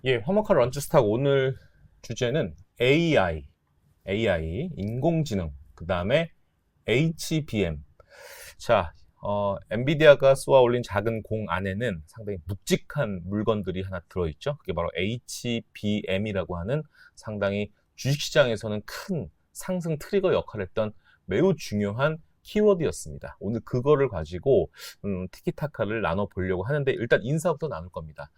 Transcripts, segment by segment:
예, 화목한 런치스탁 오늘 주제는 AI, 인공지능, 그 다음에 HBM. 자, 엔비디아가 쏘아 올린 작은 공 안에는 상당히 묵직한 물건들이 하나 들어있죠. 그게 바로 HBM이라고 하는 상당히 주식시장에서는 큰 상승 트리거 역할을 했던 매우 중요한 키워드였습니다. 오늘 그거를 가지고 티키타카를 나눠보려고 하는데 일단 인사부터 나눌 겁니다.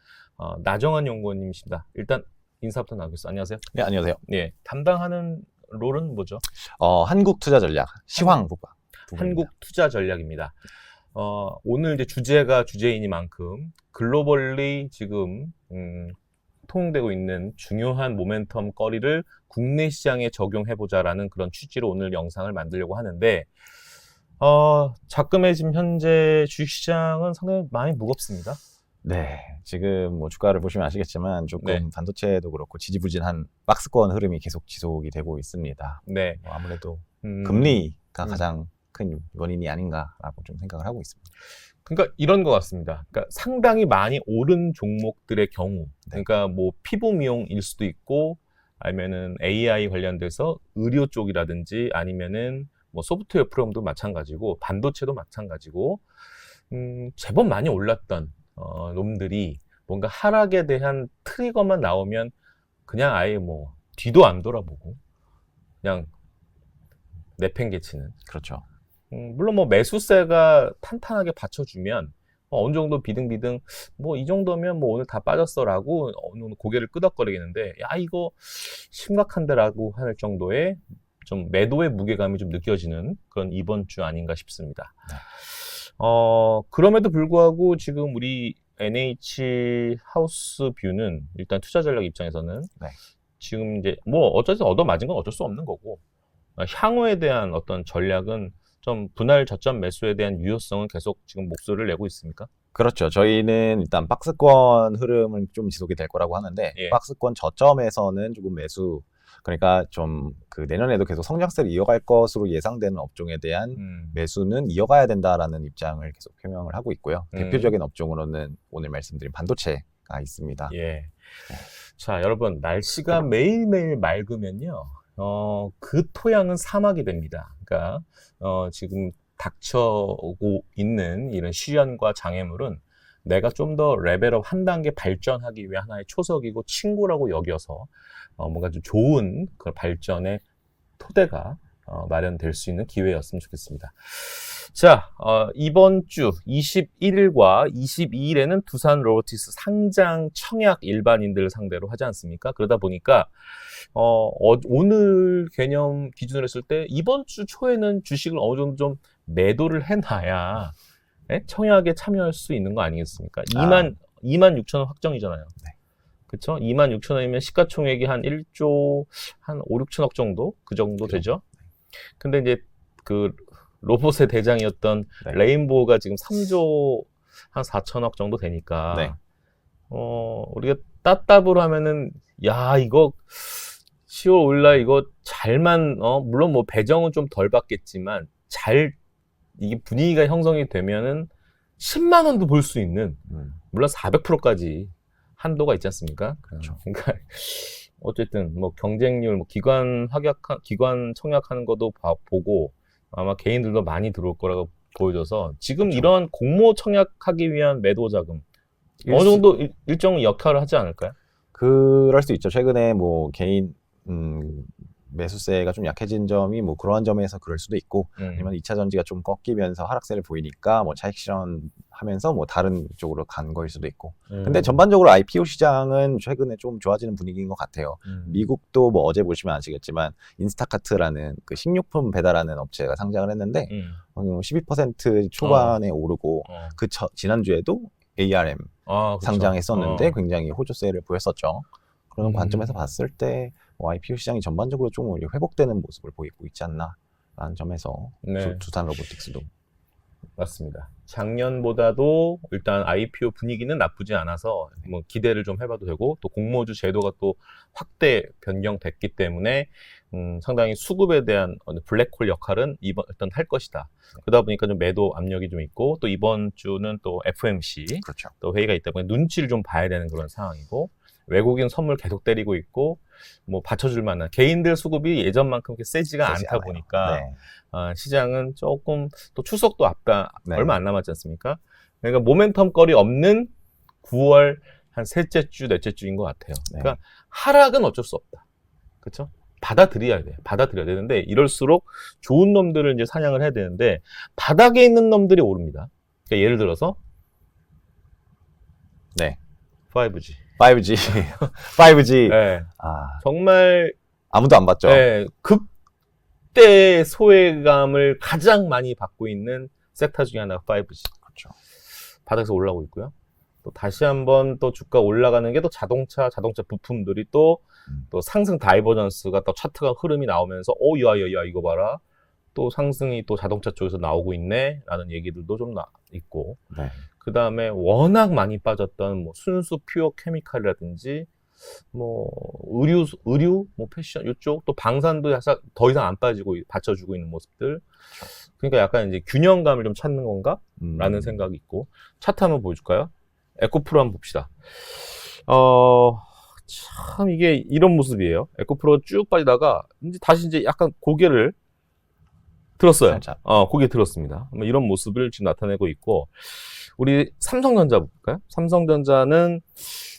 나정환 연구원님이십니다. 일단 인사부터 나누겠습니다. 안녕하세요. 네, 안녕하세요. 예, 담당하는 롤은 뭐죠? 한국투자전략 시황 부분입니다. 한국투자전략입니다. 오늘 이제 주제가 주제이니만큼 글로벌리 지금 통용되고 있는 중요한 모멘텀 거리를 국내 시장에 적용해보자라는 그런 취지로 오늘 영상을 만들려고 하는데 작금의 지금 현재 주식시장은 상당히 많이 무겁습니다. 네, 지금 뭐 주가를 보시면 아시겠지만 조금 네. 반도체도 그렇고 지지부진한 박스권 흐름이 계속 지속이 되고 있습니다. 네. 뭐 아무래도 금리가 가장 큰 원인이 아닌가라고 좀 생각을 하고 있습니다. 그러니까 이런 것 같습니다. 그러니까 상당히 많이 오른 종목들의 경우, 그러니까 뭐 피부 미용일 수도 있고, 아니면은 AI 관련돼서 의료 쪽이라든지 아니면은 뭐 소프트웨어 프로그램도 마찬가지고, 반도체도 마찬가지고, 제법 많이 올랐던 놈들이 뭔가 하락에 대한 트리거만 나오면 그냥 아예 뭐 뒤도 안 돌아보고 그냥 내팽개치는. 그렇죠. 물론 뭐 매수세가 탄탄하게 받쳐주면 어느 정도 비등비등 뭐 이 정도면 뭐 오늘 다 빠졌어라고 어느 정도 고개를 끄덕거리겠는데 야 이거 심각한데라고 할 정도의 좀 매도의 무게감이 좀 느껴지는 그런 이번 주 아닌가 싶습니다. 네. 그럼에도 불구하고 지금 우리 NH 하우스 뷰는 일단 투자 전략 입장에서는 네. 지금 이제 뭐 어쨌든 얻어맞은 건 어쩔 수 없는 거고 향후에 대한 어떤 전략은 좀 분할 저점 매수에 대한 유효성은 계속 지금 목소리를 내고 있습니까? 그렇죠. 저희는 일단 박스권 흐름은 좀 지속이 될 거라고 하는데 예. 박스권 저점에서는 조금 매수, 그러니까 좀 그 내년에도 계속 성장세를 이어갈 것으로 예상되는 업종에 대한 매수는 이어가야 된다라는 입장을 계속 표명을 하고 있고요. 대표적인 업종으로는 오늘 말씀드린 반도체가 있습니다. 예. 자, 여러분 날씨가 매일매일 맑으면요. 그 토양은 사막이 됩니다. 그러니까 지금 닥쳐오고 있는 이런 시련과 장애물은 내가 좀 더 레벨업 한 단계 발전하기 위한 하나의 초석이고 친구라고 여겨서 뭔가 좀 좋은 그 발전의 토대가 마련될 수 있는 기회였으면 좋겠습니다. 자, 이번 주 21일과 22일에는 두산 로보틱스 상장 청약 일반인들을 상대로 하지 않습니까? 그러다 보니까 오늘 개념 기준으로 했을 때 이번 주 초에는 주식을 어느 정도 좀 매도를 해놔야 청약에 참여할 수 있는 거 아니겠습니까? 2만 6천 원 확정이잖아요. 네. 그렇죠? 2만 6천 원이면 시가총액이 한 1조 한 5, 6천억 정도? 그 정도 되죠? 근데 이제 그 로봇의 대장이었던 네. 레인보우가 지금 3조 한 4천억 정도 되니까 네. 우리가 따따블로 하면은 야 이거 10월 5일날 이거 잘만 물론 뭐 배정은 좀 덜 받겠지만 잘 이게 분위기가 형성이 되면은 10만 원도 볼 수 있는 물론 400%까지 한도가 있지 않습니까? 그렇죠. 그러니까 어쨌든 뭐 경쟁률, 뭐 기관 청약하는 것도 보고 아마 개인들도 많이 들어올 거라고 보여져서 지금 그렇죠. 이런 공모 청약하기 위한 매도 자금 어느 정도 일정 역할을 하지 않을까요? 그럴 수 있죠. 최근에 뭐 개인 매수세가 좀 약해진 점이 뭐 그러한 점에서 그럴 수도 있고, 아니면 2차 전지가 좀 꺾이면서 하락세를 보이니까 뭐 차익 실현하면서 뭐 다른 쪽으로 간 거일 수도 있고. 근데 전반적으로 IPO 시장은 최근에 좀 좋아지는 분위기인 것 같아요. 미국도 뭐 어제 보시면 아시겠지만 인스타카트라는 그 식료품 배달하는 업체가 상장을 했는데 12% 초반에 오르고 그 지난주에도 ARM 그렇죠. 상장했었는데 굉장히 호조세를 보였었죠. 그런 관점에서 봤을 때 IPO 시장이 전반적으로 좀 회복되는 모습을 보이고 있지 않나라는 점에서 두산 로보틱스도 맞습니다. 작년보다도 일단 IPO 분위기는 나쁘지 않아서 뭐 기대를 좀 해봐도 되고 또 공모주 제도가 또 확대 변경됐기 때문에 상당히 수급에 대한 블랙홀 역할은 일단 할 것이다. 그러다 보니까 좀 매도 압력이 좀 있고, 또 이번 주는 또 FOMC 그렇죠. 또 회의가 있다 보니 눈치를 좀 봐야 되는 그런 상황이고, 외국인 선물 계속 때리고 있고, 뭐 받쳐줄 만한 개인들 수급이 예전만큼 그렇게 세지가 세지 않다 않아요. 보니까 네. 시장은 조금 또 추석도 네. 얼마 안 남았지 않습니까? 그러니까 모멘텀 거리 없는 9월 한 셋째 주, 넷째 주인 것 같아요. 네. 그러니까 하락은 어쩔 수 없다. 그렇죠? 받아들여야 돼. 받아들여야 되는데 이럴수록 좋은 놈들을 이제 사냥을 해야 되는데 바닥에 있는 놈들이 오릅니다. 그러니까 예를 들어서 네. 5G. 5G. 5G. 네. 아, 정말 아무도 안 봤죠. 네, 극대 소외감을 가장 많이 받고 있는 섹터 중에 하나가 5G. 그렇죠. 바닥에서 올라오고 있고요. 또 다시 한번 또 주가 올라가는 게 또 자동차 부품들이 또 상승 다이버전스가 또 차트가 흐름이 나오면서 야 이거 봐라. 또 상승이 또 자동차 쪽에서 나오고 있네 라는 얘기들도 좀 있고, 네. 그 다음에 워낙 많이 빠졌던 뭐 순수 퓨어 케미칼이라든지 뭐 의류 뭐 패션 이쪽 또 방산도 더 이상 안 빠지고 받쳐주고 있는 모습들. 그러니까 약간 이제 균형감을 좀 찾는 건가 라는 생각이 있고, 차트 한번 보여줄까요? 에코프로 한번 봅시다. 참 이게 이런 모습이에요. 에코프로가 쭉 빠지다가 다시 이제 약간 고개를 들었어요. 살짝. 고개 들었습니다. 이런 모습을 지금 나타내고 있고, 우리 삼성전자 볼까요? 삼성전자는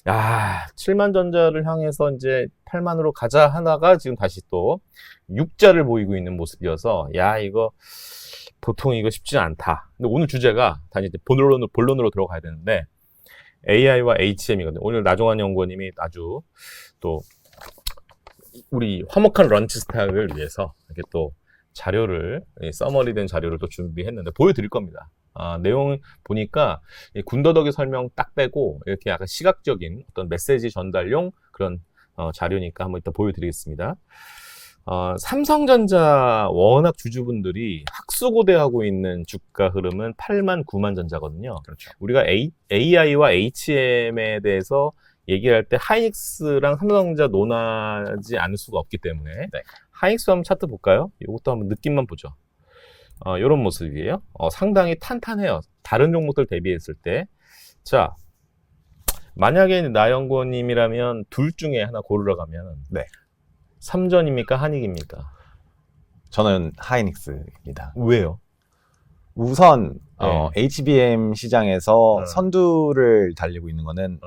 7만 전자를 향해서 이제 8만으로 가자 하다가 지금 다시 또 6자를 보이고 있는 모습이어서 이거 보통 이거 쉽지 않다. 근데 오늘 주제가 단지 이제 본론으로 들어가야 되는데 AI와 HM이거든요. 오늘 나종환 연구원님이 아주 또 우리 화목한 런치 스타일을 위해서 이렇게 또 자료를, 서머리된 자료를 또 준비했는데 보여드릴 겁니다. 내용 보니까 군더더기 설명 딱 빼고 이렇게 약간 시각적인 어떤 메시지 전달용 그런 자료니까 한번 이따 보여드리겠습니다. 삼성전자 워낙 주주분들이 학수고대하고 있는 주가 흐름은 8만, 9만 전자거든요. 그렇죠. 우리가 AI와 HM에 대해서 얘기할 때 하이닉스랑 삼성전자 논하지 않을 수가 없기 때문에 네. 하이닉스 한번 차트 볼까요? 이것도 한번 느낌만 보죠. 이런 모습이에요. 상당히 탄탄해요. 다른 종목들 대비했을 때. 자, 만약에 나 연구원님이라면 둘 중에 하나 고르러 가면 네. 삼전입니까? 한익입니까? 저는 하이닉스입니다. 왜요? 우선 네. HBM 시장에서 선두를 달리고 있는 거는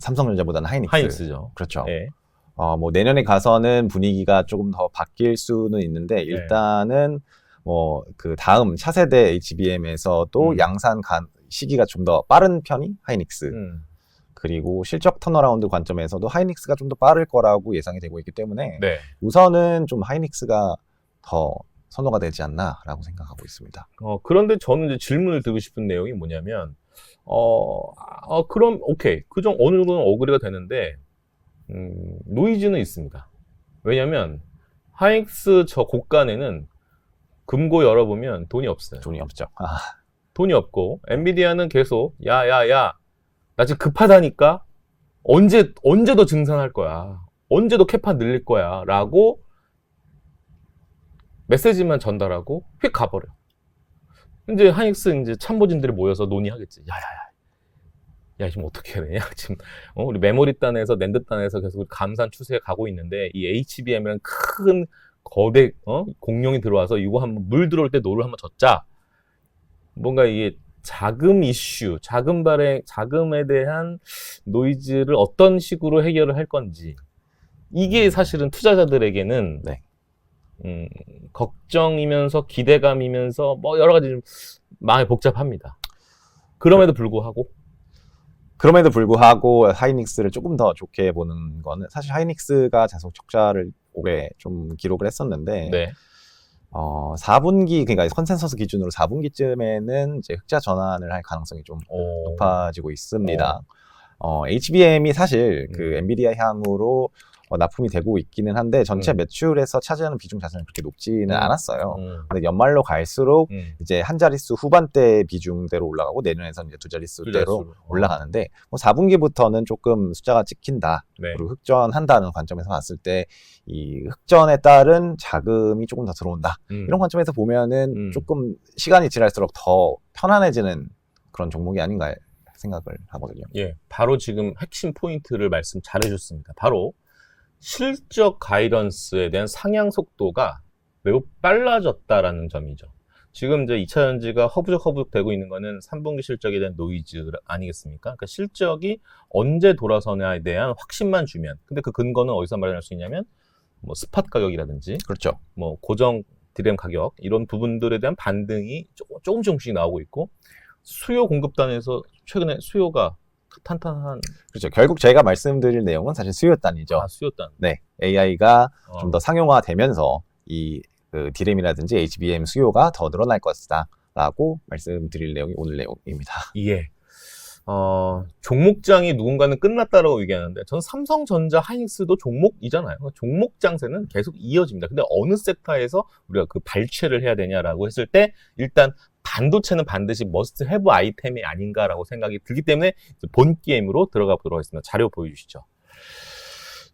삼성전자보다는 하이닉스. 하이닉스죠. 그렇죠. 네. 뭐 내년에 가서는 분위기가 조금 더 바뀔 수는 있는데 일단은 뭐 그 다음 차세대 HBM에서도 양산 시기가 좀 더 빠른 편이 하이닉스. 그리고 실적 턴어라운드 관점에서도 하이닉스가 좀 더 빠를 거라고 예상이 되고 있기 때문에 네. 우선은 좀 하이닉스가 더 선호가 되지 않나라고 생각하고 있습니다. 그런데 저는 이제 질문을 드리고 싶은 내용이 뭐냐면, 그럼 오케이, 어느 정도는 어그리가 되는데 노이즈는 있습니다. 왜냐면 하이닉스 저 고간에는 금고 열어보면 돈이 없어요. 돈이 없죠. 돈이 없고 엔비디아는 계속 나 지금 급하다니까 언제 더 증산할 거야, 언제 더 캐파 늘릴 거야 라고 메시지만 전달하고 휙 가버려. 이제 하이닉스 이제 참모진들이 모여서 논의하겠지. 야 지금 어떻게 해야 되냐 지금 우리 메모리 단에서 낸드 단에서 계속 감산 추세에 가고 있는데 이 HBM이라는 큰 거대 공룡이 들어와서 이거 한번 물 들어올 때 노를 한번 젓자. 뭔가 이게 자금 이슈, 자금에 대한 노이즈를 어떤 식으로 해결을 할 건지, 이게 사실은 투자자들에게는 걱정이면서 기대감이면서 뭐 여러 가지 좀 마음이 복잡합니다. 그럼에도 불구하고 하이닉스를 조금 더 좋게 보는 거는 사실 하이닉스가 자속 적자를 올해 좀 기록을 했었는데 네. 4분기 그러니까 컨센서스 기준으로 4분기쯤에는 이제 흑자 전환을 할 가능성이 좀 높아지고 있습니다. HBM이 사실 그 엔비디아 향으로 납품이 되고 있기는 한데 전체 매출에서 차지하는 비중 자체는 그렇게 높지는 않았어요. 근데 연말로 갈수록 이제 한 자릿수 후반대 비중대로 올라가고 내년에서는 이제 두 자릿수대로 올라가는데 뭐 4분기부터는 조금 숫자가 찍힌다. 네. 그리고 흑전한다는 관점에서 봤을 때 이 흑전에 따른 자금이 조금 더 들어온다. 이런 관점에서 보면은 조금 시간이 지날수록 더 편안해지는 그런 종목이 아닌가 생각을 하거든요. 예, 바로 지금 핵심 포인트를 말씀 잘해주셨습니다. 바로 실적 가이던스에 대한 상향 속도가 매우 빨라졌다라는 점이죠. 지금 이제 2차전지가 허부적 되고 있는 거는 3분기 실적에 대한 노이즈 아니겠습니까? 그러니까 실적이 언제 돌아서냐에 대한 확신만 주면, 근데 그 근거는 어디서 마련할 수 있냐면 뭐 스팟 가격이라든지, 그렇죠. 뭐 고정 디램 가격 이런 부분들에 대한 반등이 조금씩 나오고 있고, 수요 공급단에서 최근에 수요가 탄탄한. 그렇죠. 결국 제가 말씀드릴 내용은 사실 수요단이죠. 수요단. 네, AI가 좀 더 상용화되면서 이 그 디램이라든지 HBM 수요가 더 늘어날 것이다라고 말씀드릴 내용이 오늘 내용입니다. 예. 종목장이 누군가는 끝났다라고 얘기하는데, 저는 삼성전자, 하이닉스도 종목이잖아요. 종목 장세는 계속 이어집니다. 근데 어느 섹터에서 우리가 그 발췌를 해야 되냐라고 했을 때, 일단 반도체는 반드시 머스트 해브 아이템이 아닌가라고 생각이 들기 때문에 본 게임으로 들어가 보도록 하겠습니다. 자료 보여주시죠.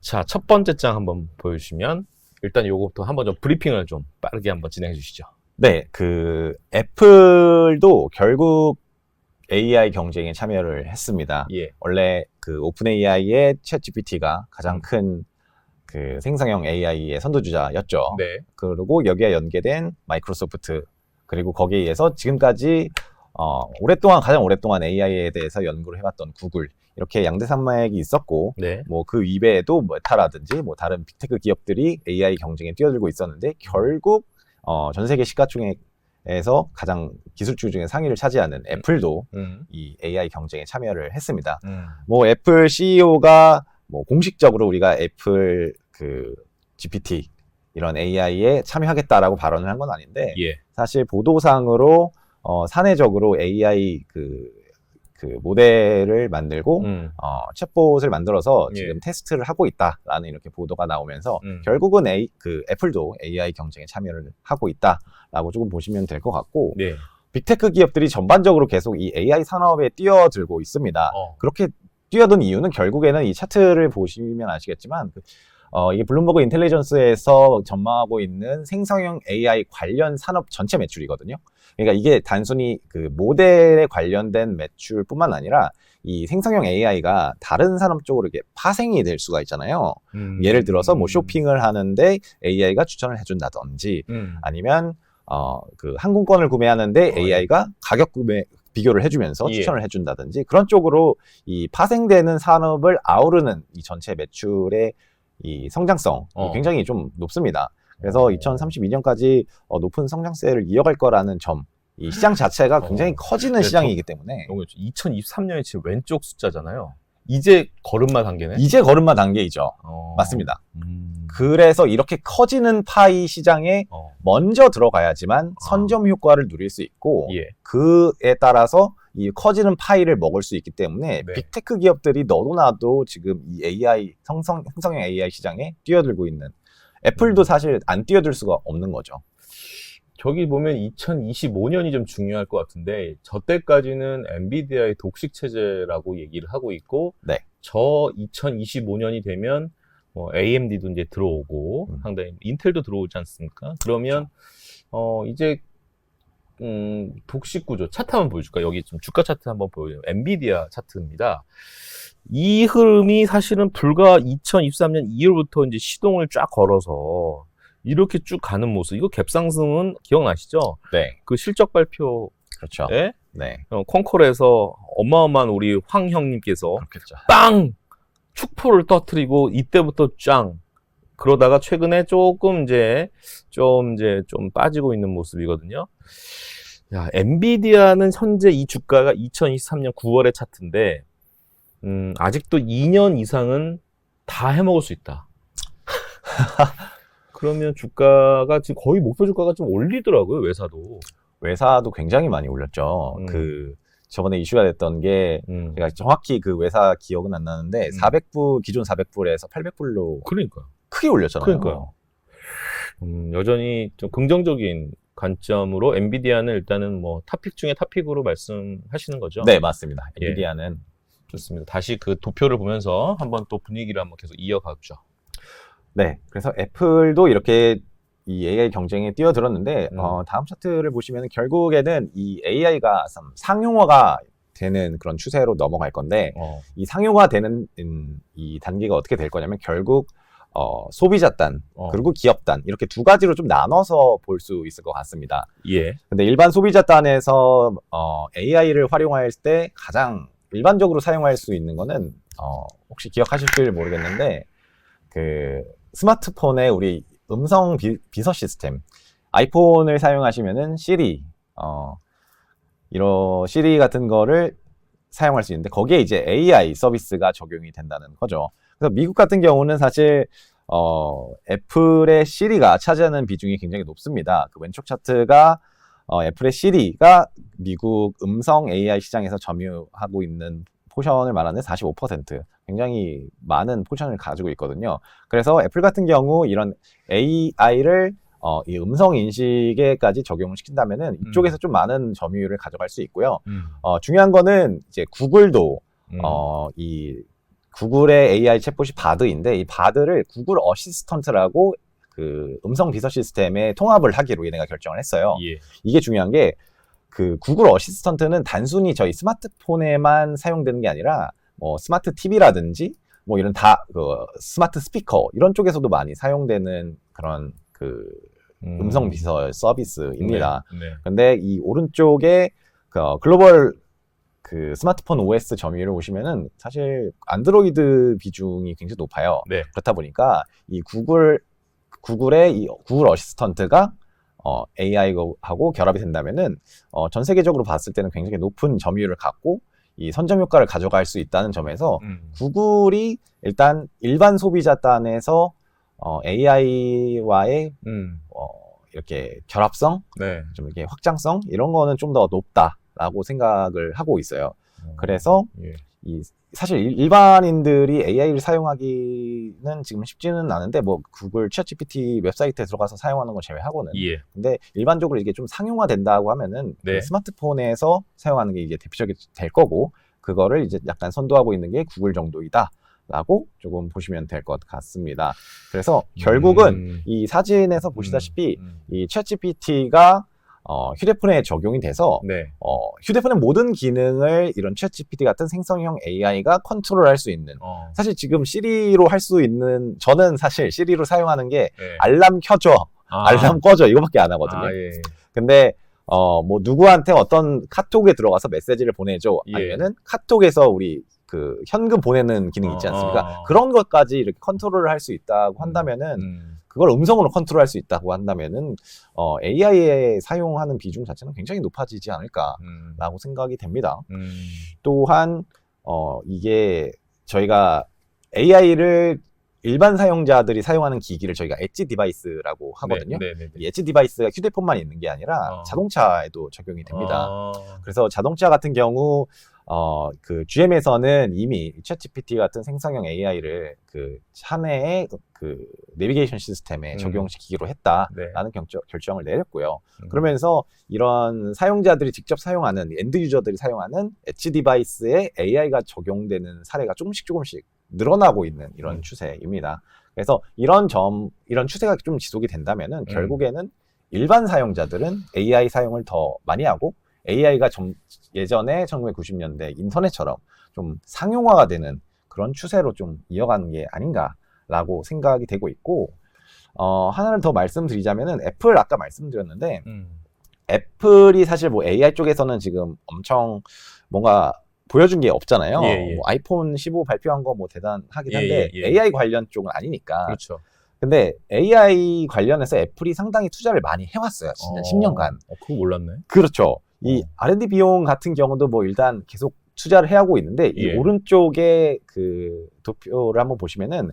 자, 첫 번째 장 한번 보여주시면, 일단 요거부터 한번 좀 브리핑을 좀 빠르게 한번 진행해 주시죠. 네, 그 애플도 결국 AI 경쟁에 참여를 했습니다. 예. 원래 그 오픈 AI의 챗 GPT가 가장 큰 그 생성형 AI의 선두주자였죠. 네. 그리고 여기에 연계된 마이크로소프트, 그리고 거기에 의해서 지금까지 가장 오랫동안 AI에 대해서 연구를 해왔던 구글, 이렇게 양대 산맥이 있었고, 네. 뭐 그 이외에도 메타라든지 뭐 다른 빅테크 기업들이 AI 경쟁에 뛰어들고 있었는데, 결국 전 세계 시가총액에서 가장 기술주 중에 상위를 차지하는 애플도 이 AI 경쟁에 참여를 했습니다. 뭐 애플 CEO가 뭐 공식적으로 우리가 애플 그 GPT 이런 AI에 참여하겠다라고 발언을 한 건 아닌데, 예. 사실 보도상으로 사내적으로 AI 그 모델을 만들고 챗봇을 만들어서 지금 테스트를 하고 있다라는 이렇게 보도가 나오면서 결국은 애플도 AI 경쟁에 참여를 하고 있다라고 조금 보시면 될 것 같고, 네. 빅테크 기업들이 전반적으로 계속 이 AI 산업에 뛰어들고 있습니다. 그렇게 뛰어든 이유는 결국에는 이 차트를 보시면 아시겠지만 이게 블룸버그 인텔리전스에서 전망하고 있는 생성형 AI 관련 산업 전체 매출이거든요. 그러니까 이게 단순히 그 모델에 관련된 매출뿐만 아니라 이 생성형 AI가 다른 산업 쪽으로 이렇게 파생이 될 수가 있잖아요. 예를 들어서 뭐 쇼핑을 하는데 AI가 추천을 해준다든지, 아니면 그 항공권을 구매하는데 AI가 가격 비교를 해주면서 추천을 해준다든지, 그런 쪽으로 이 파생되는 산업을 아우르는 이 전체 매출의 이 성장성이 굉장히 좀 높습니다. 그래서 2032년까지 높은 성장세를 이어갈 거라는 점, 이 시장 자체가 굉장히 커지는 시장이기 때문에. 2023년이 지금 왼쪽 숫자잖아요. 이제 걸음마 단계네? 이제 걸음마 단계이죠. 맞습니다. 그래서 이렇게 커지는 파이 시장에 먼저 들어가야지만 선점 효과를 누릴 수 있고, 그에 따라서 이 커지는 파이를 먹을 수 있기 때문에 빅테크 기업들이 너도 나도 지금 이 AI 생성형 AI 시장에 뛰어들고 있는, 애플도 사실 안 뛰어들 수가 없는 거죠. 저기 보면 2025년이 좀 중요할 것 같은데, 저 때까지는 엔비디아의 독식 체제라고 얘기를 하고 있고, 저 2025년이 되면 뭐 AMD도 이제 들어오고 상당히 인텔도 들어오지 않습니까? 그러면 이제 독식 구조 차트 한번 보여줄까? 여기 좀 주가 차트 한번 보여요. 엔비디아 차트입니다. 이 흐름이 사실은 불과 2023년 2월부터 이제 시동을 쫙 걸어서 이렇게 쭉 가는 모습. 이거 갭상승은 기억나시죠? 네. 그 실적 발표. 그렇죠. 네. 콩콜에서 어마어마한 우리 황 형님께서 그렇겠죠. 빵! 축포를 터뜨리고 이때부터 짱! 그러다가 최근에 조금 좀 빠지고 있는 모습이거든요. 야, 엔비디아는 현재 이 주가가 2023년 9월의 차트인데, 아직도 2년 이상은 다 해먹을 수 있다. 그러면 주가가 지금 거의 목표 주가가 좀 올리더라고요, 외사도. 외사도 굉장히 많이 올렸죠. 그 저번에 이슈가 됐던 게 제가 정확히 그 회사 기억은 안 나는데 400불 기존 400불에서 800불로 그러니까 크게 올렸잖아요. 그러니까요. 여전히 좀 긍정적인 관점으로 엔비디아는 일단은 뭐 탑픽 중에 탑픽으로 말씀하시는 거죠? 네, 맞습니다. 예. 엔비디아는 좋습니다. 다시 그 도표를 보면서 한번 또 분위기를 한번 계속 이어가죠. 네, 그래서 애플도 이렇게 이 AI 경쟁에 뛰어들었는데 다음 차트를 보시면 결국에는 이 AI가 상용화가 되는 그런 추세로 넘어갈 건데 이 상용화되는 이 단계가 어떻게 될 거냐면 결국 소비자 단 그리고 기업 단 이렇게 두 가지로 좀 나눠서 볼 수 있을 것 같습니다. 예. 근데 일반 소비자 단에서 AI를 활용할 때 가장 일반적으로 사용할 수 있는 거는 혹시 기억하실지 모르겠는데 그 스마트폰에 우리 음성 비서 시스템 아이폰을 사용하시면은 시리 이런 시리 같은 거를 사용할 수 있는데 거기에 이제 AI 서비스가 적용이 된다는 거죠. 그래서 미국 같은 경우는 사실 애플의 시리가 차지하는 비중이 굉장히 높습니다. 그 왼쪽 차트가 애플의 시리가 미국 음성 AI 시장에서 점유하고 있는 포션을 말하는 45% 굉장히 많은 포션을 가지고 있거든요. 그래서 애플 같은 경우 이런 AI를 이 음성 인식에까지 적용을 시킨다면은 이쪽에서 좀 많은 점유율을 가져갈 수 있고요. 중요한 거는 이제 구글도 이 구글의 AI 챗봇이 바드인데 이 바드를 구글 어시스턴트라고 그 음성 비서 시스템에 통합을 하기로 얘네가 결정을 했어요. 예. 이게 중요한 게 그 구글 어시스턴트는 단순히 저희 스마트폰에만 사용되는 게 아니라 뭐 스마트 TV라든지 뭐 이런 그 스마트 스피커 이런 쪽에서도 많이 사용되는 그런 그 음성 비서 서비스입니다. 네. 근데 이 오른쪽에 그 글로벌 그 스마트폰 OS 점유율을 보시면은 사실 안드로이드 비중이 굉장히 높아요. 네. 그렇다 보니까 이 구글의 이 구글 어시스턴트가 AI하고 결합이 된다면은 전 세계적으로 봤을 때는 굉장히 높은 점유율을 갖고 이 선점 효과를 가져갈 수 있다는 점에서 구글이 일단 일반 소비자 단에서 AI와의 이렇게 결합성, 네. 좀 이렇게 확장성 이런 거는 좀 더 높다라고 생각을 하고 있어요. 그래서 예. 사실 일반인들이 AI를 사용하기는 지금 쉽지는 않은데 뭐 구글 챗GPT 웹사이트에 들어가서 사용하는 건 제외하고는 예. 근데 일반적으로 이게 좀 상용화된다고 하면은 네. 그 스마트폰에서 사용하는 게 이제 대표적이 될 거고 그거를 이제 약간 선도하고 있는 게 구글 정도이다. 라고 조금 보시면 될 것 같습니다. 그래서 결국은 이 사진에서 보시다시피 이 챗GPT가 휴대폰에 적용이 돼서 네. 휴대폰의 모든 기능을 이런 챗GPT 같은 생성형 AI가 컨트롤할 수 있는 사실 지금 시리로 할 수 있는 저는 사실 시리로 사용하는 게 네. 알람 켜줘 알람 꺼줘 이거밖에 안 하거든요. 예. 근데 뭐 누구한테 어떤 카톡에 들어가서 메시지를 보내줘 아니면은 카톡에서 우리 그 현금 보내는 기능 있지 않습니까? 그런 것까지 이렇게 컨트롤을 할 수 있다고 한다면은 그걸 음성으로 컨트롤할 수 있다고 한다면은 AI에 사용하는 비중 자체는 굉장히 높아지지 않을까라고 생각이 됩니다. 또한 이게 저희가 AI를 일반 사용자들이 사용하는 기기를 저희가 엣지 디바이스라고 하거든요. 이 엣지 디바이스가 휴대폰만 있는 게 아니라 자동차에도 적용이 됩니다. 그래서 자동차 같은 경우 그 GM에서는 이미 챗GPT 같은 생성형 AI를 그 차내의 그 내비게이션 시스템에 적용시키기로 했다라는 결정을 내렸고요. 그러면서 이런 사용자들이 직접 사용하는 엔드 유저들이 사용하는 엣지 디바이스에 AI가 적용되는 사례가 조금씩 늘어나고 있는 이런 추세입니다. 그래서 이런 추세가 좀 지속이 된다면은 결국에는 일반 사용자들은 AI 사용을 더 많이 하고 AI가 예전에 1990년대 인터넷처럼 좀 상용화가 되는 그런 추세로 좀 이어가는 게 아닌가라고 생각이 되고 있고 하나를 더 말씀드리자면은 애플 아까 말씀드렸는데 애플이 사실 뭐 AI 쪽에서는 지금 엄청 뭔가 보여준 게 없잖아요. 뭐 아이폰 15 발표한 거 뭐 대단하긴 한데 AI 관련 쪽은 아니니까. 그렇죠. 근데 AI 관련해서 애플이 상당히 투자를 많이 해왔어요. 진짜 10년간. 그거 몰랐네. 그렇죠. 이 R&D 비용 같은 경우도 뭐 일단 계속 투자를 해오고 있는데 이 오른쪽에 그 도표를 한번 보시면은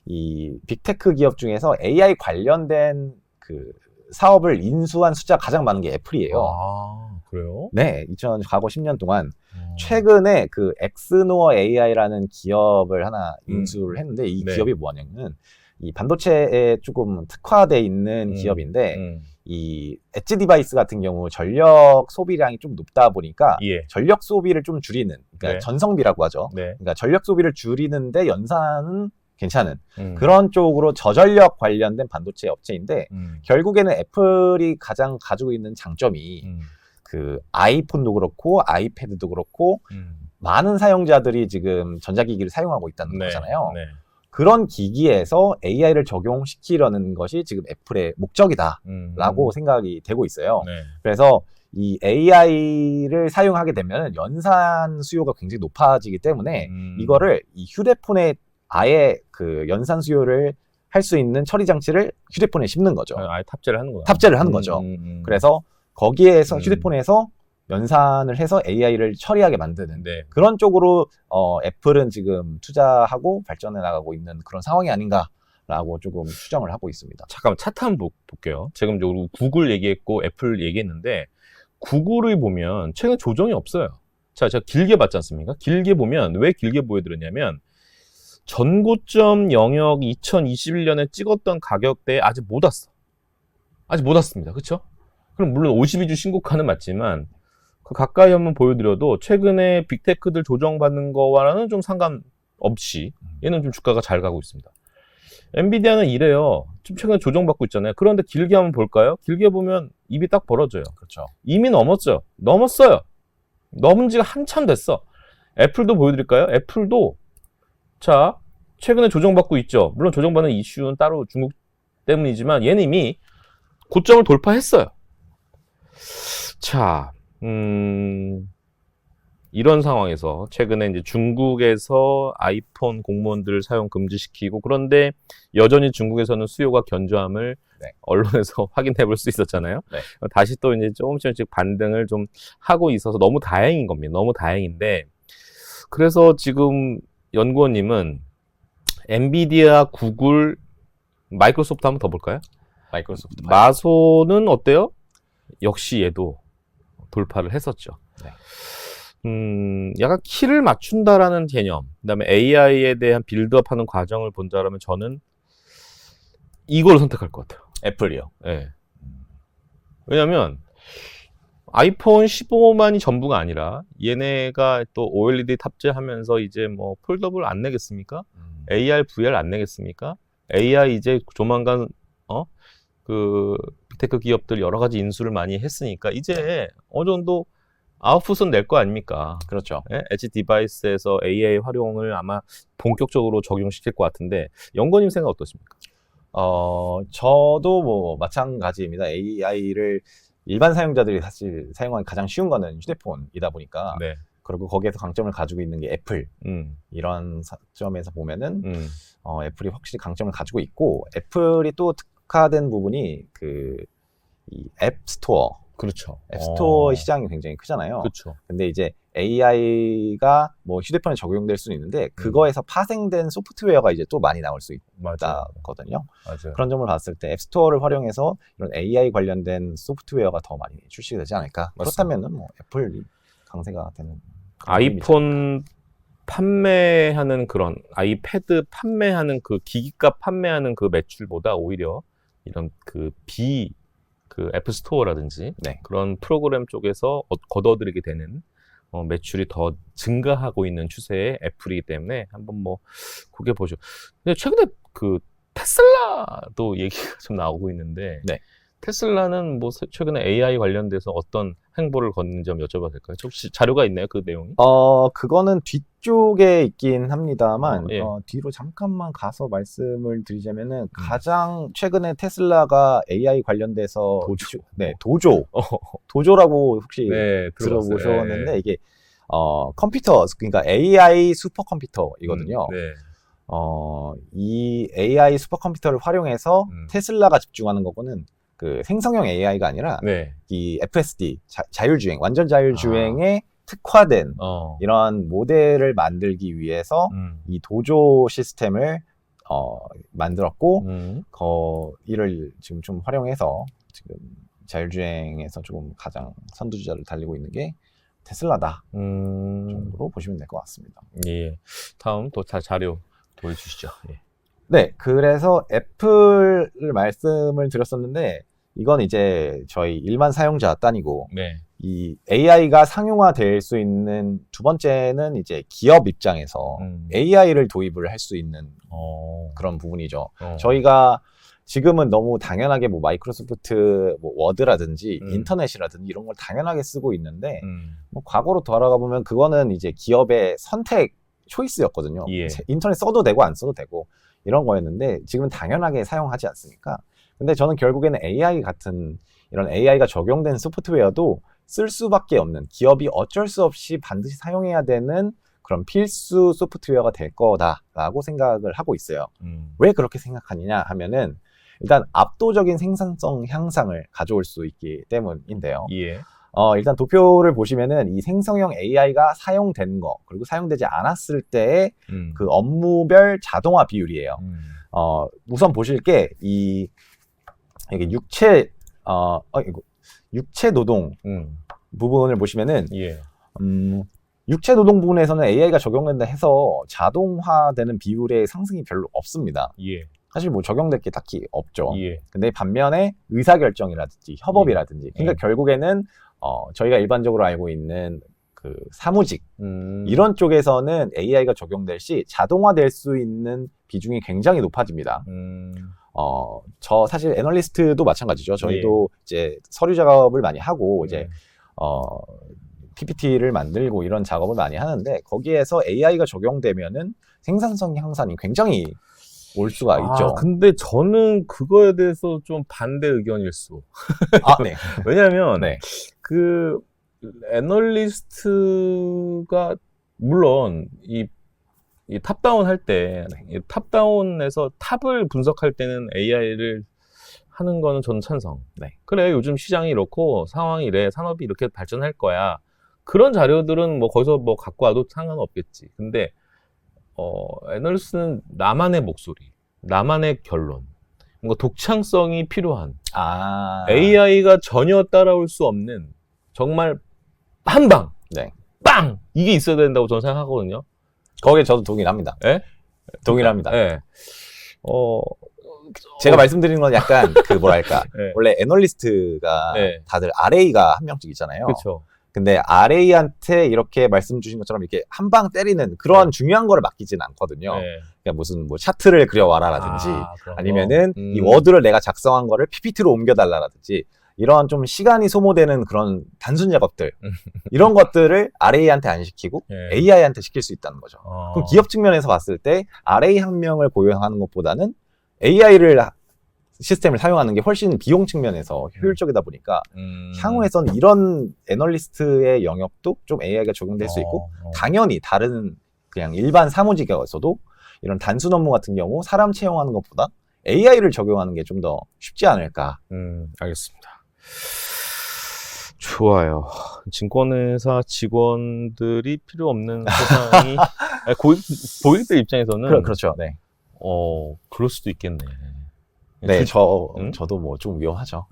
이 빅테크 기업 중에서 AI 관련된 그 사업을 인수한 숫자가 가장 많은 게 애플이에요. 그래요? 네, 과거 10년 동안 최근에 그 엑스노어 AI라는 기업을 하나 인수를 했는데 이 네. 기업이 뭐냐면 이 반도체에 조금 특화돼 있는 기업인데 이 엣지 디바이스 같은 경우 전력 소비량이 좀 높다 보니까 예. 전력 소비를 좀 줄이는, 그러니까 네. 전성비라고 하죠. 네. 그러니까 전력 소비를 줄이는데 연산은 괜찮은 음. 그런 쪽으로 저전력 관련된 반도체 업체인데 결국에는 애플이 가장 가지고 있는 장점이 그 아이폰도 그렇고 아이패드도 그렇고 많은 사용자들이 지금 전자기기를 사용하고 있다는 네. 거잖아요. 네. 그런 기기에서 AI를 적용시키려는 것이 지금 애플의 목적이다라고 생각이 되고 있어요. 네. 그래서 이 AI를 사용하게 되면 연산 수요가 굉장히 높아지기 때문에 이거를 이 휴대폰에 아예 그 연산 수요를 할 수 있는 처리 장치를 휴대폰에 심는 거죠. 아예 탑재를 하는구나. 탑재를 하는 거죠. 그래서 거기에서 휴대폰에서 연산을 해서 AI를 처리하게 만드는 네. 그런 쪽으로 애플은 지금 투자하고 발전해 나가고 있는 그런 상황이 아닌가라고 조금 추정을 하고 있습니다. 잠깐만 차트 한번 볼게요. 지금 구글 얘기했고 애플 얘기했는데 구글을 보면 최근 조정이 없어요. 자, 제가 길게 봤지 않습니까? 길게 보면 왜 길게 보여드렸냐면 전고점 영역 2021년에 찍었던 가격대에 아직 못 왔어. 아직 못 왔습니다. 그렇죠? 그럼 물론 52주 신고가는 맞지만 그 가까이 한번 보여드려도 최근에 빅테크들 조정받는 거와는 좀 상관없이 얘는 좀 주가가 잘 가고 있습니다. 엔비디아는 이래요. 좀 최근에 조정받고 있잖아요. 그런데 길게 한번 볼까요? 길게 보면 입이 딱 벌어져요. 그렇죠. 이미 넘었죠. 넘었어요. 넘은 지가 한참 됐어. 애플도 보여드릴까요? 애플도 자 최근에 조정받고 있죠. 물론 조정받는 이슈는 따로 중국 때문이지만 얘는 이미 고점을 돌파했어요. 자, 이런 상황에서 최근에 이제 중국에서 아이폰 공무원들 사용 금지시키고 그런데 여전히 중국에서는 수요가 견조함을 네. 언론에서 확인해 볼 수 있었잖아요. 네. 다시 또 이제 조금씩 반등을 좀 하고 있어서 너무 다행인 겁니다. 너무 다행인데 그래서 지금 연구원님은 엔비디아, 구글, 마이크로소프트 한번 더 볼까요? 마이크로소프트 마소는 어때요? 역시 얘도 돌파를 했었죠. 네. 약간 키를 맞춘다라는 개념, 그 다음에 AI에 대한 빌드업하는 과정을 본다라면 저는 이걸 선택할 것 같아요. 애플이요. 네. 왜냐면 아이폰 15만이 전부가 아니라 얘네가 또 OLED 탑재하면서 이제 뭐 폴더블 안 내겠습니까? AR, VR 안 내겠습니까? AI 이제 조만간 그 빅테크 기업들 여러 가지 인수를 많이 했으니까 이제 어느 정도 아웃풋은 낼 거 아닙니까? 그렇죠. 예? 엣지 디바이스에서 AI 활용을 아마 본격적으로 적용시킬 것 같은데 연구원님 생각 어떠십니까? 저도 뭐 마찬가지입니다. AI를 일반 사용자들이 사실 사용하기 가장 쉬운 거는 휴대폰이다 보니까 네. 그리고 거기에서 강점을 가지고 있는 게 애플 이런 점에서 보면은 애플이 확실히 강점을 가지고 있고 애플이 또 특화된 부분이 그 이 앱스토어 그렇죠. 앱스토어 시장이 굉장히 크잖아요. 그렇죠. 근데 이제 AI가 뭐 휴대폰에 적용될 수는 있는데 그거에서 파생된 소프트웨어가 이제 또 많이 나올 수 있다거든요. 맞아요. 그런 점을 봤을 때 앱스토어를 활용해서 이런 AI 관련된 소프트웨어가 더 많이 출시가 되지 않을까. 맞습니다. 그렇다면은 뭐 애플이 강세가 되는 아이폰 판매하는 그런 아이패드 판매하는 그 기기값 판매하는 그 매출보다 오히려 이런 그 앱스토어라든지 네. 그런 프로그램 쪽에서 걷어들이게 되는 매출이 더 증가하고 있는 추세의 애플이기 때문에 한번 뭐 그게 보죠. 근데 최근에 그 테슬라도 얘기가 좀 나오고 있는데 네. 테슬라는 뭐 최근에 AI 관련돼서 어떤 행보를 걷는지 좀 여쭤봐도 될까요? 혹시 자료가 있나요? 그 내용이? 그거는 뒤쪽에 있긴 합니다만 예. 뒤로 잠깐만 가서 말씀을 드리자면은 가장 최근에 테슬라가 AI 관련돼서 도조라고 혹시 네, 들어보셨는데 이게 컴퓨터 그러니까 AI 슈퍼컴퓨터이거든요. 네. 이 AI 슈퍼컴퓨터를 활용해서 테슬라가 집중하는 거고는 그 생성형 AI가 아니라 네. 이 FSD 자율주행 완전 자율주행에 특화된 이런 모델을 만들기 위해서 이 도조 시스템을 만들었고 이를 지금 좀 활용해서 지금 자율주행에서 조금 가장 선두주자를 달리고 있는 게 테슬라다 정도로 보시면 될 것 같습니다. 예. 다음 또 자료 보여주시죠. 예. 네, 그래서 애플을 말씀을 드렸었는데 이건 이제 저희 일반 사용자 단위고 네. 이 AI가 상용화될 수 있는 두 번째는 이제 기업 입장에서 AI를 도입을 할 수 있는 그런 부분이죠. 저희가 지금은 너무 당연하게 뭐 마이크로소프트 뭐 워드라든지 인터넷이라든지 이런 걸 당연하게 쓰고 있는데 뭐 과거로 돌아가 보면 그거는 이제 기업의 선택 초이스였거든요. 예. 인터넷 써도 되고 안 써도 되고 이런 거였는데 지금은 당연하게 사용하지 않습니까? 근데 저는 결국에는 AI 같은 이런 AI가 적용된 소프트웨어도 쓸 수밖에 없는 기업이 어쩔 수 없이 반드시 사용해야 되는 그런 필수 소프트웨어가 될 거다라고 생각을 하고 있어요. 왜 그렇게 생각하느냐 하면은 일단 압도적인 생산성 향상을 가져올 수 있기 때문인데요. 예. 일단 도표를 보시면은 이 생성형 AI가 사용된 거 그리고 사용되지 않았을 때의 그 업무별 자동화 비율이에요. 우선 보실 게 이게 육체 노동 부분을 보시면은 예. 육체 노동 부분에서는 AI가 적용된다 해서 자동화되는 비율의 상승이 별로 없습니다. 예. 사실 뭐 적용될 게 딱히 없죠. 예. 근데 반면에 의사결정이라든지 협업이라든지 그러니까 결국에는 저희가 일반적으로 알고 있는 그 사무직 이런 쪽에서는 AI가 적용될 시 자동화될 수 있는 비중이 굉장히 높아집니다. 저 사실 애널리스트도 마찬가지죠. 저희도 이제 서류 작업을 많이 하고 이제 PPT를 만들고 이런 작업을 많이 하는데 거기에서 AI가 적용되면은 생산성 향상이 굉장히 올 수가 있죠. 근데 저는 그거에 대해서 좀 반대 의견일 수. 네. 왜냐하면 그 애널리스트가 물론 이 탑다운 할 때 탑다운에서 탑을 분석할 때는 AI를 하는 거는 저는 찬성. 그래 요즘 시장이 이렇고 상황이 이래 산업이 이렇게 발전할 거야. 그런 자료들은 뭐 거기서 뭐 갖고 와도 상관없겠지. 근데 애널리스트는 나만의 목소리, 나만의 결론, 뭔가 독창성이 필요한 AI가 전혀 따라올 수 없는 정말 한방, 빵! 이게 있어야 된다고 저는 생각하거든요. 거기에 저도 동일합니다. 동일합니다. 제가 말씀드리는 건 약간 그 뭐랄까 원래 애널리스트가 다들 RA가 한 명씩 있잖아요. 그렇죠. 근데 RA한테 이렇게 말씀 주신 것처럼 이렇게 한 방 때리는 그런 중요한 거를 맡기진 않거든요. 그러니까 무슨 뭐 차트를 그려와라라든지 아니면은 이 워드를 내가 작성한 거를 PPT로 옮겨달라라든지 이런 좀 시간이 소모되는 그런 단순 작업들 이런 것들을 RA한테 안 시키고 AI한테 시킬 수 있다는 거죠. 그럼 기업 측면에서 봤을 때 RA 한 명을 고용하는 것보다는 AI를 시스템을 사용하는 게 훨씬 비용 측면에서 효율적이다 보니까 향후에선 이런 애널리스트의 영역도 좀 AI가 적용될 수 있고 당연히 다른 그냥 일반 사무직에서도 이런 단순 업무 같은 경우 사람 채용하는 것보다 AI를 적용하는 게 좀 더 쉽지 않을까. 알겠습니다. 좋아요. 증권회사 직원들이 필요 없는 세상이 고객들 입장에서는 그렇죠. 그럴 수도 있겠네. 저도 뭐 좀 위험하죠.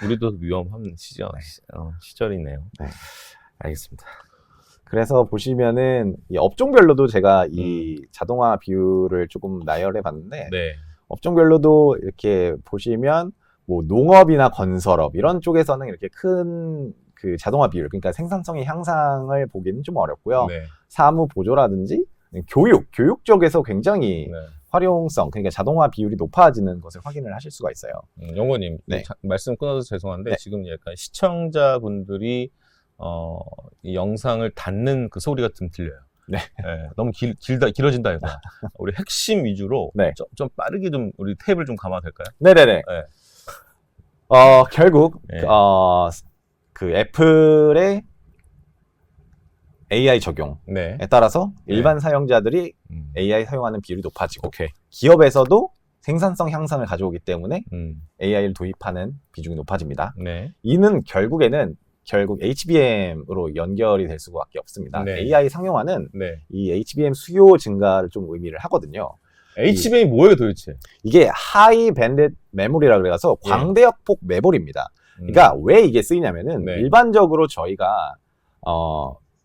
우리도 위험한 시절이네요. 알겠습니다. 그래서 보시면은 이 업종별로도 제가 이 자동화 비율을 조금 나열해 봤는데 업종별로도 이렇게 보시면 뭐 농업이나 건설업 이런 쪽에서는 이렇게 큰 그 자동화 비율 그러니까 생산성의 향상을 보기는 좀 어렵고요. 사무 보조라든지 교육 쪽에서 굉장히 활용성, 그러니까 자동화 비율이 높아지는 것을 확인을 하실 수가 있어요. 연구원님, 말씀 끊어서 죄송한데 지금 약간 시청자분들이 이 영상을 닫는 그 소리가 좀 들려요. 너무 길어진다 이거. 우리 핵심 위주로 좀 빠르게 좀 우리 탭을 좀 감아도 될까요? 네네네. 결국 그 애플의 AI 적용에 따라서 일반 사용자들이 AI 사용하는 비율이 높아지고 기업에서도 생산성 향상을 가져오기 때문에 AI를 도입하는 비중이 높아집니다. 이는 결국 HBM으로 연결이 될 수밖에 없습니다. AI 상용화는 이 HBM 수요 증가를 좀 의미를 하거든요. HBM이 뭐예요 도대체? 이게 하이 밴드 메모리라고 해서 광대역폭 메모리입니다. 그러니까 왜 이게 쓰이냐면은 네. 일반적으로 저희가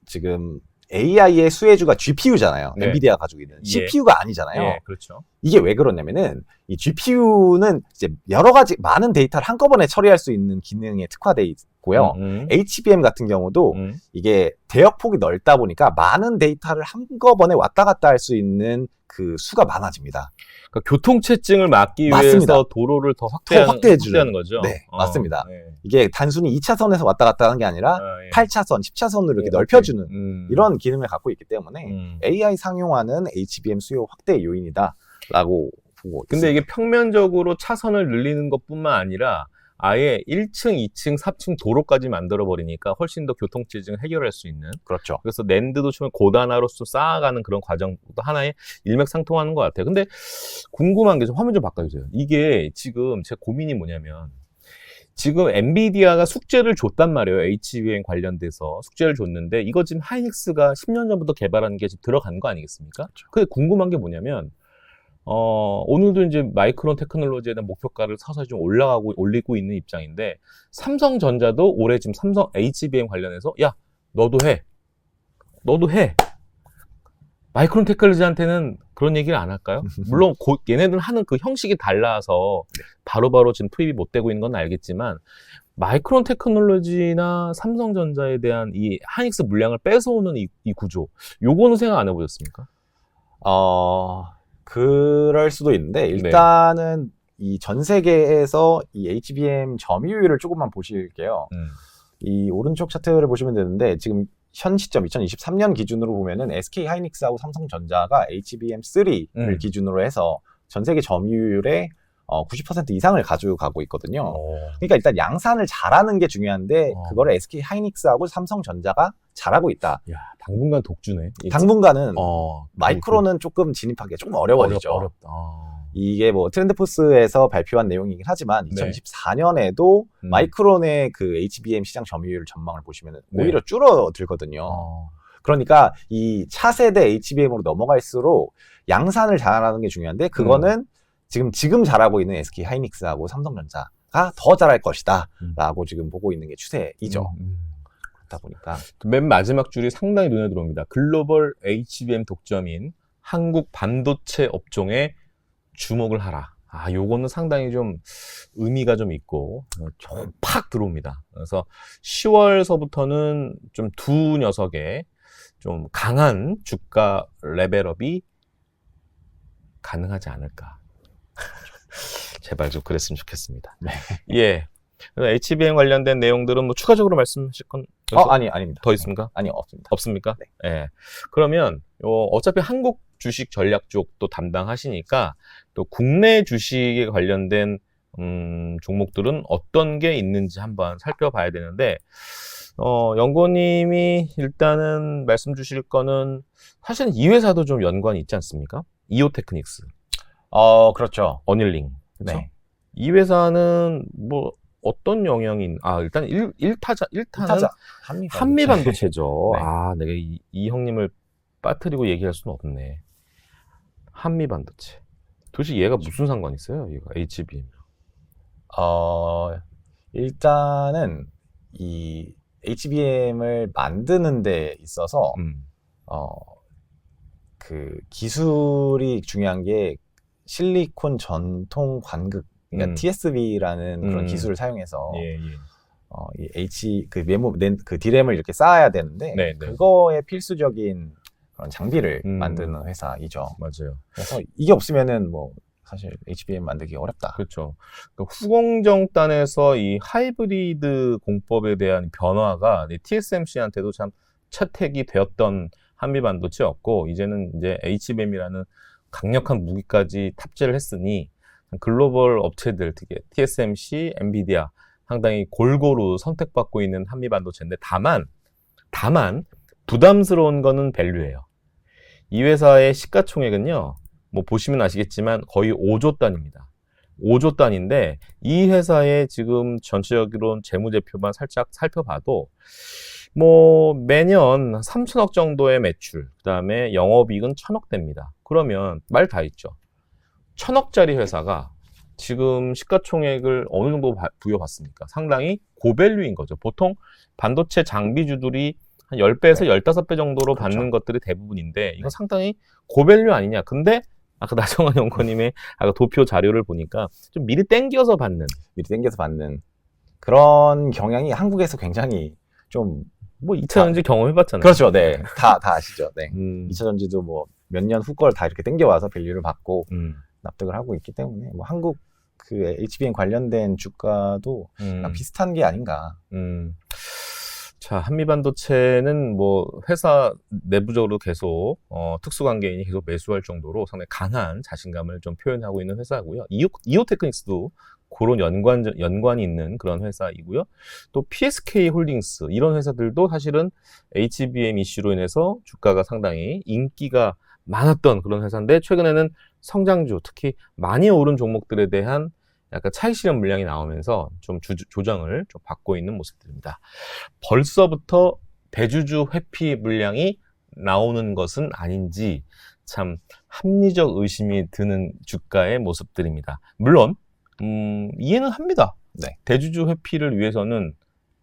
지금 AI의 수혜주가 GPU잖아요. 네. 엔비디아가 가지고 있는 예. CPU가 아니잖아요. 예, 그렇죠. 이게 왜 그러냐면은 이 GPU는 이제 여러 가지 많은 데이터를 한꺼번에 처리할 수 있는 기능에 특화돼 있고요. HBM 같은 경우도 이게 대역폭이 넓다 보니까 많은 데이터를 한꺼번에 왔다 갔다 할 수 있는 그 수가 많아집니다. 그러니까 교통체증을 막기 맞습니다. 위해서 도로를 더 확대하는 거죠. 네, 맞습니다. 네. 이게 단순히 2차선에서 왔다 갔다 하는 게 아니라 예. 8차선, 10차선으로 이렇게 예, 넓혀주는 이런 기능을 갖고 있기 때문에 AI 상용화는 HBM 수요 확대 요인이다라고 보고 근데 있습니다. 이게 평면적으로 차선을 늘리는 것뿐만 아니라 아예 1층, 2층, 3층 도로까지 만들어 버리니까 훨씬 더 교통체증을 해결할 수 있는. 그렇죠. 그래서 낸드도 처음에 고단화로서 쌓아가는 그런 과정도 하나의 일맥상통하는 것 같아요. 근데 궁금한 게 좀 화면 좀 바꿔주세요. 이게 지금 제 고민이 뭐냐면 지금 엔비디아가 숙제를 줬단 말이에요. HBM 관련돼서 숙제를 줬는데 이거 지금 하이닉스가 10년 전부터 개발한 게 지금 들어간 거 아니겠습니까? 그렇죠. 근데 궁금한 게 뭐냐면 오늘도 이제 마이크론 테크놀로지에 대한 목표가를 서서히 좀 올리고 있는 입장인데, 삼성전자도 올해 지금 삼성 HBM 관련해서, 야, 너도 해. 마이크론 테크놀로지한테는 그런 얘기를 안 할까요? 물론, 얘네들 하는 그 형식이 달라서 바로바로 지금 투입이 못 되고 있는 건 알겠지만, 마이크론 테크놀로지나 삼성전자에 대한 이 하이닉스 물량을 뺏어오는 이 구조, 요거는 생각 안 해보셨습니까? 그럴 수도 있는데 일단은 이 전 세계에서 이 HBM 점유율을 조금만 보실게요. 이 오른쪽 차트를 보시면 되는데 지금 현 시점 2023년 기준으로 보면은 SK 하이닉스하고 삼성전자가 HBM3를 기준으로 해서 전 세계 점유율의 90% 이상을 가져가고 있거든요. 그러니까 일단 양산을 잘하는 게 중요한데 그거를 SK 하이닉스하고 삼성전자가 잘하고 있다. 야, 당분간 독주네. 당분간은 마이크론은 조금 진입하기가 조금 어려워지죠. 어렵다. 이게 뭐 트렌드포스에서 발표한 내용이긴 하지만 2024년에도 마이크론의 그 HBM 시장 점유율 전망을 보시면 오히려 줄어들거든요. 그러니까 이 차세대 HBM으로 넘어갈수록 양산을 잘하는 게 중요한데 그거는 지금 잘하고 있는 SK 하이닉스하고 삼성전자가 더 잘할 것이다 라고 지금 보고 있는 게 추세이죠. 그렇다 보니까 맨 마지막 줄이 상당히 눈에 들어옵니다. 글로벌 HBM 독점인 한국 반도체 업종에 주목을 하라. 요거는 상당히 좀 의미가 좀 있고 좀 팍 들어옵니다. 그래서 10월서부터는 좀 두 녀석의 좀 강한 주가 레벨업이 가능하지 않을까. 제발 좀 그랬으면 좋겠습니다. 네. 예. HBM 관련된 내용들은 뭐 추가적으로 말씀하실 건 아닙니다. 더 있습니까? 아니, 없습니다. 없습니까? 네. 예. 그러면 어차피 한국 주식 전략 쪽도 담당하시니까 또 국내 주식에 관련된 종목들은 어떤 게 있는지 한번 살펴봐야 되는데 연구원님이 일단은 말씀 주실 거는 사실은 이 회사도 좀 연관이 있지 않습니까? 이오테크닉스. 그렇죠. 어닐링. 그렇죠? 네. 이 회사는 뭐 어떤 영향이 일단 1타는 한미반도체죠. 네. 내가 이 형님을 빠뜨리고 얘기할 수는 없네. 한미반도체. 도대체 얘가 무슨 상관이 있어요? 얘가 HBM. 일단은 이 HBM을 만드는 데 있어서 그 기술이 중요한 게 실리콘 전통 관극, 그러니까 TSV라는 그런 기술을 사용해서 이 그 디램을 이렇게 쌓아야 되는데 그거에 필수적인 그런 장비를 만드는 회사이죠. 맞아요. 그래서 이게 없으면은 뭐 사실 HBM 만들기 어렵다. 그렇죠. 그러니까 후공정단에서 이 하이브리드 공법에 대한 변화가 TSMC한테도 참 채택이 되었던 한미반도체였고 이제는 이제 HBM이라는 강력한 무기까지 탑재를 했으니 글로벌 업체들, 특히 TSMC, 엔비디아 상당히 골고루 선택받고 있는 한미반도체인데 다만 부담스러운 거는 밸류예요. 이 회사의 시가총액은요, 뭐 보시면 아시겠지만 거의 5조 단입니다. 5조 단인데 이 회사의 지금 전체적으로 재무제표만 살짝 살펴봐도 뭐 매년 3천억 정도의 매출, 그 다음에 영업이익은 1,000억대입니다. 그러면 말 다 있죠. 1,000억짜리 회사가 지금 시가총액을 어느 정도 부여받습니까? 상당히 고밸류인 거죠. 보통 반도체 장비주들이 한 10배에서 15배 정도로 그렇죠. 받는 것들이 대부분인데 이건 네. 상당히 고밸류 아니냐. 근데 아까 나정환 연구님의 아까 도표 자료를 보니까 좀 미리 땡겨서 받는. 미리 땡겨서 받는 그런 경향이 한국에서 굉장히 좀 뭐 2차전지 경험해봤잖아요. 그렇죠. 네. 다 아시죠. 네. 음, 2차 전지도 뭐 몇 년 후 걸 다 이렇게 땡겨와서 밸류를 받고 음, 납득을 하고 있기 때문에 뭐 한국 그 HBM 관련된 주가도 비슷한 게 아닌가. 자, 한미반도체는 뭐 회사 내부적으로 계속 특수관계인이 계속 매수할 정도로 상당히 강한 자신감을 좀 표현하고 있는 회사고요. 이오테크닉스도 그런 연관이 있는 그런 회사이고요. 또 PSK 홀딩스 이런 회사들도 사실은 HBM 이슈로 인해서 주가가 상당히 인기가 많았던 그런 회사인데 최근에는 성장주, 특히 많이 오른 종목들에 대한 약간 차익 실현 물량이 나오면서 좀 조정을 좀 받고 있는 모습들입니다. 벌써부터 대주주 회피 물량이 나오는 것은 아닌지 참 합리적 의심이 드는 주가의 모습들입니다. 물론 이해는 합니다. 네. 대주주 회피를 위해서는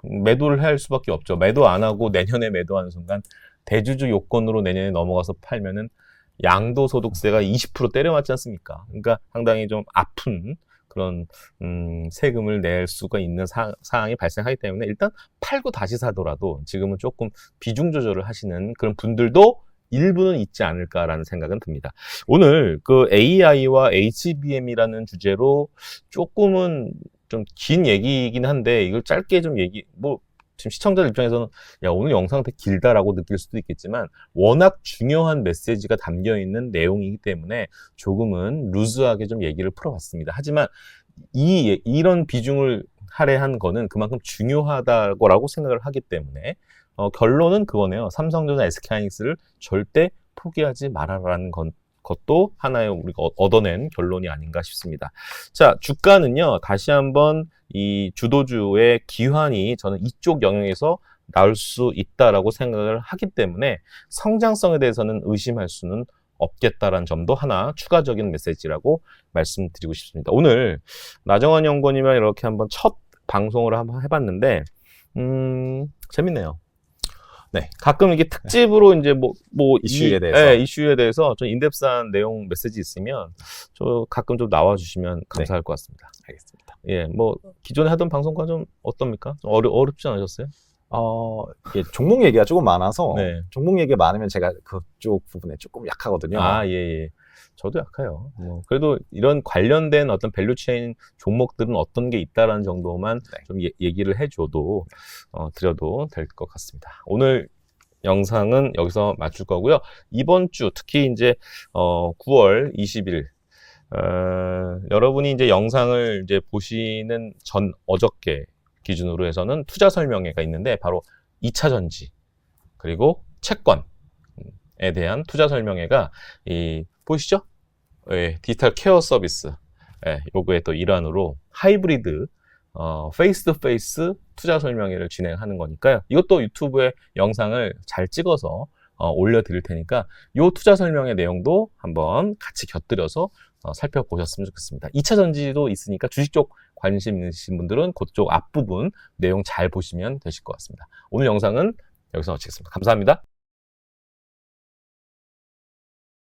매도를 해야 할 수밖에 없죠. 매도 안 하고 내년에 매도하는 순간 대주주 요건으로 내년에 넘어가서 팔면은 양도소득세가 20% 때려맞지 않습니까? 그러니까 상당히 좀 아픈 그런 세금을 낼 수가 있는 상황이 발생하기 때문에 일단 팔고 다시 사더라도 지금은 조금 비중 조절을 하시는 그런 분들도 일부는 있지 않을까라는 생각은 듭니다. 오늘 그 AI와 HBM이라는 주제로 조금은 좀 긴 얘기이긴 한데 이걸 짧게 좀 지금 시청자들 입장에서는 야 오늘 영상 되게 길다라고 느낄 수도 있겠지만 워낙 중요한 메시지가 담겨있는 내용이기 때문에 조금은 루즈하게 좀 얘기를 풀어봤습니다. 하지만 이런 비중을 할애한 거는 그만큼 중요하다고 생각을 하기 때문에 결론은 그거네요. 삼성전자 SK하이닉스를 절대 포기하지 말아라는 것도 하나의 우리가 얻어낸 결론이 아닌가 싶습니다. 자, 주가는요, 다시 한번 이 주도주의 기환이 저는 이쪽 영역에서 나올 수 있다라고 생각을 하기 때문에 성장성에 대해서는 의심할 수는 없겠다라는 점도 하나 추가적인 메시지라고 말씀드리고 싶습니다. 오늘 나정환 연구원님이랑 이렇게 한번 첫 방송을 한번 해봤는데 재밌네요. 네, 가끔 이게 특집으로 이제 이슈에 대해서. 네, 이슈에 대해서 좀 인덱스한 내용 메시지 있으면 저 가끔 좀 나와주시면 감사할 것 같습니다. 알겠습니다. 예, 뭐 기존에 하던 방송과 좀 어떻습니까? 좀 어렵지 않으셨어요? 이게 종목 얘기가 조금 많아서 네. 종목 얘기가 많으면 제가 그쪽 부분에 조금 약하거든요. 예. 저도 약해요. 그래도 이런 관련된 어떤 밸류체인 종목들은 어떤 게 있다라는 정도만 네. 좀 얘기를 해줘도 드려도 될 것 같습니다. 오늘 영상은 여기서 마칠 거고요. 이번 주 특히 이제 9월 20일 여러분이 이제 영상을 이제 보시는 어저께 기준으로 해서는 투자 설명회가 있는데 바로 2차 전지 그리고 채권에 대한 투자 설명회가 보이시죠? 예, 디지털 케어 서비스 요거의 또 일환으로 하이브리드 페이스 투 페이스 투자 설명회를 진행하는 거니까요. 이것도 유튜브에 영상을 잘 찍어서 올려드릴 테니까 요 투자 설명회 내용도 한번 같이 곁들여서 살펴보셨으면 좋겠습니다. 2차 전지도 있으니까 주식 쪽 관심 있으신 분들은 그쪽 앞부분 내용 잘 보시면 되실 것 같습니다. 오늘 영상은 여기서 마치겠습니다. 감사합니다.